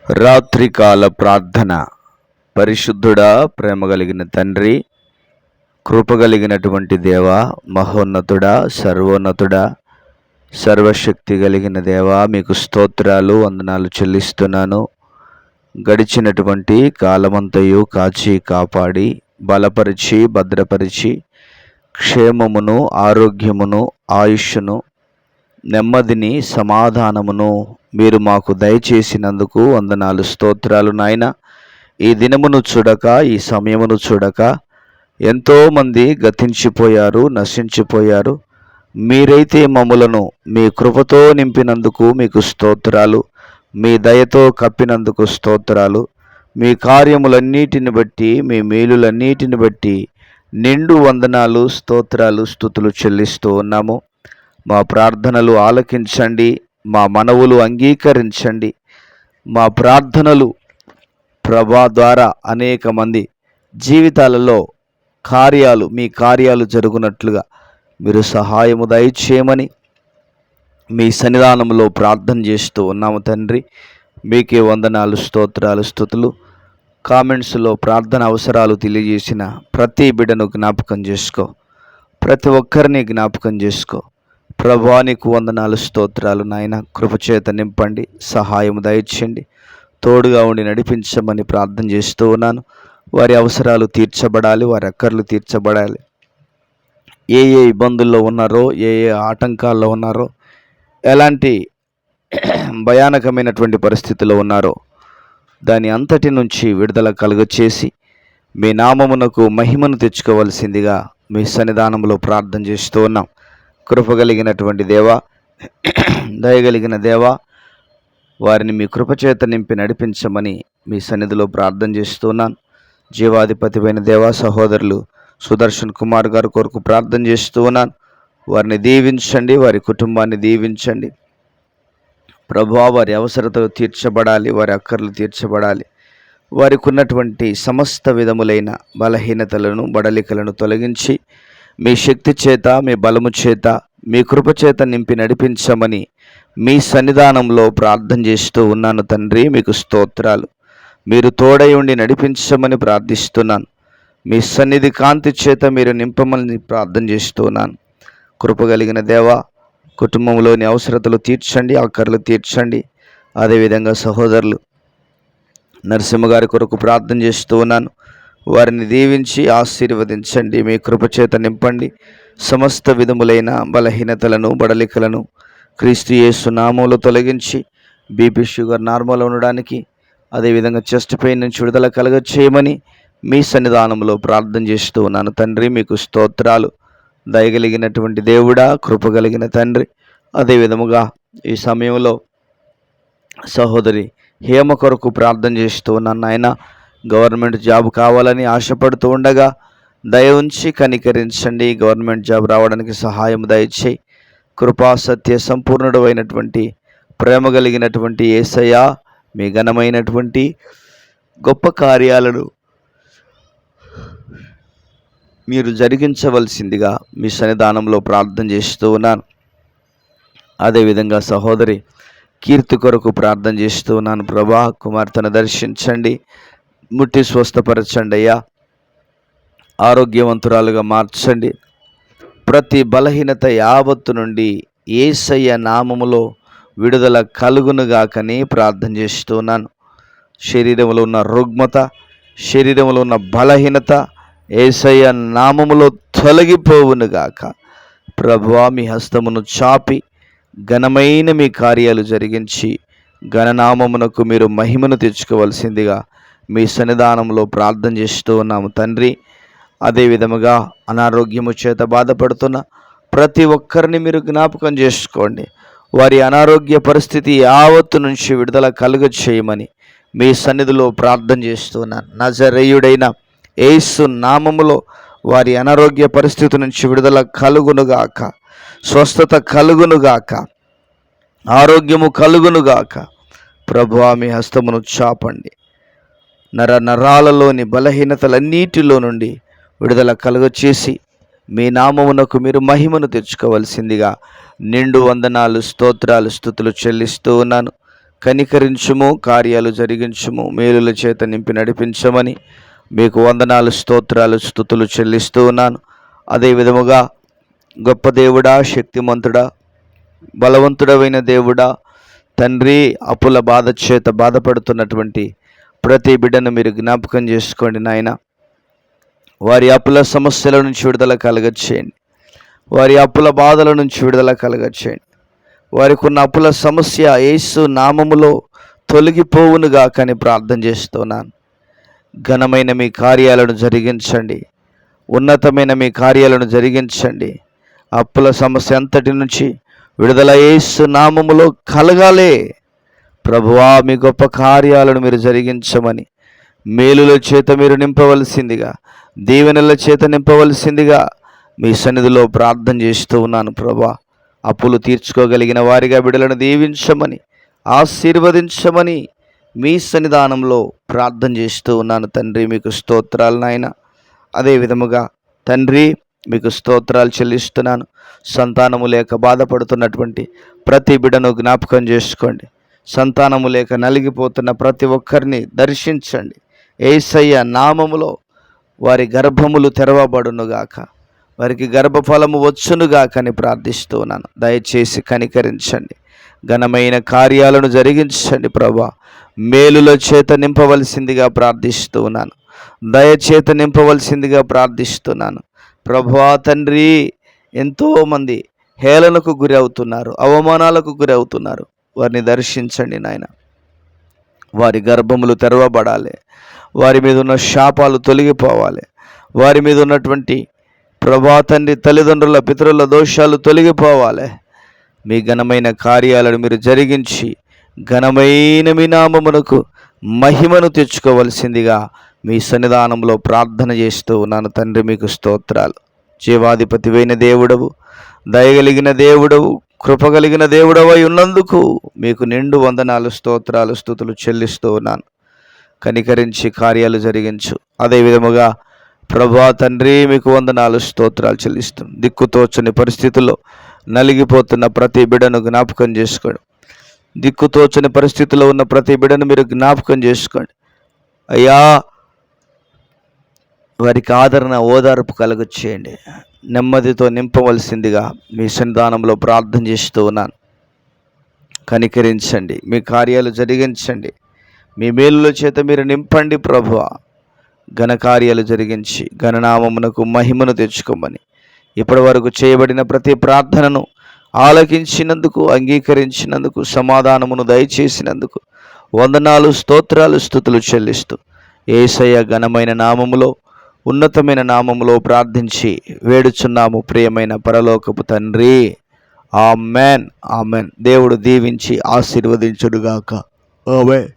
రాత్రికాల ప్రార్థన. పరిశుద్ధుడా, ప్రేమ కలిగిన తండ్రి, కృపగలిగినటువంటి దేవా, మహోన్నతుడా, సర్వోన్నతుడా, సర్వశక్తి కలిగిన దేవా, మీకు స్తోత్రాలు వందనాలు చెల్లిస్తున్నాను. గడిచినటువంటి కాలమంతయు కాచి కాపాడి బలపరిచి భద్రపరిచి క్షేమమును ఆరోగ్యమును ఆయుష్ను నెమ్మదిని సమాధానమును మీరు మాకు దయచేసినందుకు వందనాలు స్తోత్రాలు నాయన. ఈ దినమును చూడక, ఈ సమయమును చూడక ఎంతోమంది గతించిపోయారు, నశించిపోయారు. మీరైతే మమ్ములను మీ కృపతో నింపినందుకు మీకు స్తోత్రాలు, మీ దయతో కప్పినందుకు స్తోత్రాలు. మీ కార్యములన్నిటిని బట్టి, మీ మేలులన్నిటిని బట్టి నిండు వందనాలు, స్తోత్రాలు, స్తుతులు చెల్లిస్తూ ఉన్నాము. మా ప్రార్థనలు ఆలకించండి, మా మనవులు అంగీకరించండి. మా ప్రార్థనలు ప్రభా ద్వారా అనేక మంది జీవితాలలో మీ కార్యాలు జరుగునట్లుగా మీరు సహాయము దయచేయమని మీ సన్నిధానంలో ప్రార్థన చేస్తూ ఉన్నాము తండ్రి. మీకే వందనాలు, స్తోత్రాలు, స్తుతులు. కామెంట్స్లో ప్రార్థన అవసరాలు తెలియజేసిన ప్రతి బిడ్డను జ్ఞాపకం చేసుకో, ప్రతి ఒక్కరిని జ్ఞాపకం చేసుకో. ప్రభువా, నీకు వందనాలు, స్తోత్రాలు నాయన. కృపచేత నింపండి, సహాయం దయచేయండి, తోడుగా ఉండి నడిపించమని ప్రార్థన చేస్తూ ఉన్నాను. వారి అవసరాలు తీర్చబడాలి, వారి అక్కర్లు తీర్చబడాలి. ఏ ఇబ్బందుల్లో ఉన్నారో, ఏ ఆటంకాల్లో ఉన్నారో, ఎలాంటి భయానకమైనటువంటి పరిస్థితుల్లో ఉన్నారో దాని అంతటి నుంచి విడుదల కలుగచేసి మీ నామమునకు మహిమను తెచ్చుకోవలసిందిగా మీ సన్నిధానంలో ప్రార్థన చేస్తూ ఉన్నాం. కృపగలిగినటువంటి దేవా, దయగలిగిన దేవా, వారిని మీ కృపచేత నింపి నడిపించమని మీ సన్నిధిలో ప్రార్థన చేస్తున్నాను. జీవాధిపతిపైన దేవా, సహోదరులు సుదర్శన్ కుమార్ గారి కొరకు ప్రార్థన చేస్తూ ఉన్నాను. వారిని దీవించండి, వారి కుటుంబాన్ని దీవించండి. ప్రభువా, వారి అవసరతలు తీర్చబడాలి, వారి అక్కర్లు తీర్చబడాలి. వారికి ఉన్నటువంటి సమస్త విధములైన బలహీనతలను బడలికలను తొలగించి మీ శక్తి చేత, మీ బలము చేత, మీ కృపచేత నింపి నడిపించమని మీ సన్నిధానంలో ప్రార్థన చేస్తూ ఉన్నాను తండ్రి. మీకు స్తోత్రాలు. మీరు తోడై ఉండి నడిపించమని ప్రార్థిస్తున్నాను. మీ సన్నిధి కాంతి చేత మీరు నింపమని ప్రార్థన చేస్తున్నాను. కృపగలిగిన దేవా, కుటుంబంలోని అవసరతలు తీర్చండి, అక్కర్లు తీర్చండి. అదేవిధంగా సహోదరులు నరసింహ గారి కొరకు ప్రార్థన చేస్తూ ఉన్నాను. వారిని దీవించి ఆశీర్వదించండి, మీ కృపచేత నింపండి. సమస్త విధములైన బలహీనతలను బడలికలను క్రీస్తు యేసు నామములో తొలగించి బీపీ షుగర్ నార్మల్ ఉండడానికి, అదేవిధంగా చెస్ట్ పెయిన్ నుంచి విడుదల కలగచేయమని మీ సన్నిధానంలో ప్రార్థన చేస్తూ ఉన్నాను తండ్రి. మీకు స్తోత్రాలు. దయగలిగినటువంటి దేవుడా, కృపగలిగిన తండ్రి. అదేవిధముగా ఈ సమయంలో సహోదరి హేమ కొరకు ప్రార్థన చేస్తూ ఉన్నాను నాయన. గవర్నమెంట్ జాబ్ కావాలని ఆశపడుతూ ఉండగా దయ ఉంచి కనికరించండి. గవర్నమెంట్ జాబ్ రావడానికి సహాయం దయచేయి. కృపా సత్య సంపూర్ణుడు అయినటువంటి ప్రేమ కలిగినటువంటి యేసయ్యా, మీ ఘనమైనటువంటి గొప్ప కార్యాలను మీరు జరిగించవలసిందిగా మీ సన్నిధానంలో ప్రార్థన చేస్తూ ఉన్నాను. అదేవిధంగా సహోదరి కీర్తి కొరకు ప్రార్థన చేస్తూ ఉన్నాను. ప్రభా, కుమార్తెను దర్శించండి, ముట్టి స్వస్థపరచండి అయ్యా, ఆరోగ్యవంతురాలుగా మార్చండి. ప్రతి బలహీనత యావత్తు నుండి యేసయ్య నామములో విడుదల కలుగునుగాకని ప్రార్థన చేస్తున్నాను. శరీరంలో ఉన్న రుగ్మత, శరీరంలో ఉన్న బలహీనత యేసయ్య నామములో తొలగిపోవునుగాక. ప్రభువా, మీ హస్తమును చాపి ఘనమైన మీ కార్యాలు జరిగించి ఘననామమునకు మీరు మహిమను తెచ్చుకోవలసిందిగా మీ సన్నిధానంలో ప్రార్థన చేస్తూ ఉన్నాము తండ్రి. అదేవిధముగా అనారోగ్యము చేత బాధపడుతున్న ప్రతి ఒక్కరిని మీరు జ్ఞాపకం చేసుకోండి. వారి అనారోగ్య పరిస్థితి యావత్తు నుంచి విడుదల కలుగ చేయమని మీ సన్నిధిలో ప్రార్థన చేస్తున్నాను. నజరేయుడైన యేసు నామములో వారి అనారోగ్య పరిస్థితి నుంచి విడుదల కలుగునుగాక, స్వస్థత కలుగునుగాక, ఆరోగ్యము కలుగునుగాక. ప్రభువా, మీ హస్తమును చాపండి. నరాలలోని బలహీనతలన్నిటిలో నుండి విడుదల కలుగచేసి మీ నామమునకు మీరు మహిమను తెచ్చుకోవలసిందిగా నిండు వందనాలు, స్తోత్రాలు, స్తుతులు చెల్లిస్తూ ఉన్నాను. కనికరించుము, కార్యాలు జరిగించుము, మేలుల చేత నింపి నడిపించమని మీకు వందనాలు, స్తోత్రాలు, స్తుతులు చెల్లిస్తూ ఉన్నాను. అదే విధముగా గొప్ప దేవుడా, శక్తిమంతుడా, బలవంతుడమైన దేవుడా, తండ్రి, అప్పుల బాధ చేత బాధపడుతున్నటువంటి ప్రతి బిడ్డను మీరు జ్ఞాపకం చేసుకోండి నాయన. వారి అప్పుల సమస్యల నుంచి విడుదల కలగచేయండి. వారి అప్పుల బాధల నుంచి విడుదల కలగచేయండి. వారికి ఉన్న అప్పుల సమస్య యేసు నామములో తొలగిపోవునుగా కానీ ప్రార్థన చేస్తున్నాను. ఘనమైన మీ కార్యాలను జరిగించండి, ఉన్నతమైన మీ కార్యాలను జరిగించండి. అప్పుల సమస్య అంతటి నుంచి విడుదల యేసు నామములో కలగాలే. ప్రభువా, మీ గొప్ప కార్యాలను మీరు జరిగించమని, మేలుల చేత మీరు నింపవలసిందిగా, దీవెనల చేత నింపవలసిందిగా మీ సన్నిధిలో ప్రార్థన చేస్తూ ఉన్నాను. ప్రభువా, అప్పులు తీర్చుకోగలిగిన వారిగా బిడ్డలను దీవించమని, ఆశీర్వదించమని మీ సన్నిధానంలో ప్రార్థన చేస్తూ ఉన్నాను. తండ్రి, మీకు స్తోత్రాలు నాయన. అదే విధముగా తండ్రి, మీకు స్తోత్రాలు చెల్లిస్తున్నాను. సంతానము లేక బాధపడుతున్నటువంటి ప్రతి బిడ్డను జ్ఞాపకం చేసుకోండి. సంతానము లేక నలిగిపోతున్న ప్రతి ఒక్కరిని దర్శించండి. యేసయ్య నామములో వారి గర్భములు తెరవబడునుగాక, వారికి గర్భఫలము వచ్చునుగాక అని ప్రార్థిస్తూ ఉన్నాను. దయచేసి కనికరించండి, ఘనమైన కార్యాలను జరిగించండి. ప్రభా, మేలుల చేత నింపవలసిందిగా ప్రార్థిస్తూ ఉన్నాను. దయచేత నింపవలసిందిగా ప్రార్థిస్తున్నాను. ప్రభువా తండ్రి, ఎంతోమంది హేళనకు గురి అవుతున్నారు, అవమానాలకు గురి అవుతున్నారు. వారిని దర్శించండి నాయన. వారి గర్భములు తెరవబడాలి, వారి మీద ఉన్న శాపాలు తొలగిపోవాలి, వారి మీద ఉన్నటువంటి ప్రభా తండ్రి తల్లిదండ్రుల పితరుల దోషాలు తొలగిపోవాలి. మీ ఘనమైన కార్యాలను మీరు జరిగించి ఘనమైన మీ నామమునకు మహిమను తెచ్చుకోవలసిందిగా మీ సన్నిధానంలో ప్రార్థన చేస్తూ ఉన్నాను. తండ్రి, మీకు స్తోత్రాలు. జీవాధిపతివైన దేవుడవు, దయగలిగిన దేవుడవు, కృపగలిగిన దేవుడవై ఉన్నందుకు మీకు నిండు వందనాలు, స్తోత్రాలు, స్తుతులు చెల్లిస్తూ ఉన్నాను. కనికరించి కార్యాలు జరిగించు. అదే విధముగా ప్రభువా తండ్రి, మీకు వందనాలు, స్తోత్రాలు చెల్లిస్తున్నాను. దిక్కుతోచని పరిస్థితుల్లో నలిగిపోతున్న ప్రతి బిడ్డను జ్ఞాపకం చేసుకోండి. దిక్కుతోచని పరిస్థితిలో ఉన్న ప్రతి బిడ్డను మీరు జ్ఞాపకం చేసుకోండి అయ్యా. వారికి ఆదరణ, ఓదార్పు కలుగచేయండి. నెమ్మదితో నింపవలసిందిగా మీ సన్నిధానంలో ప్రార్థన చేస్తూ ఉన్నాను. కనికరించండి, మీ కార్యాలు జరిగించండి, మీ మేలుల చేత మీరు నింపండి. ప్రభువా, ఘనకార్యాలు జరిగించి ఘననామమునకు మహిమను తెచ్చుకోమని ఇప్పటి వరకు చేయబడిన ప్రతి ప్రార్థనను ఆలకించినందుకు, అంగీకరించినందుకు, సమాధానమును దయచేసినందుకు వందనాలు, స్తోత్రాలు, స్తుతులు చెల్లిస్తూ యేసయ్య ఘనమైన నామములో, ఉన్నతమైన నామములో ప్రార్థించి వేడుచున్నాము ప్రియమైన పరలోకపు తండ్రి. Amen, amen. దేవుడు దీవించి ఆశీర్వదించుడుగాక. ఆమెన్.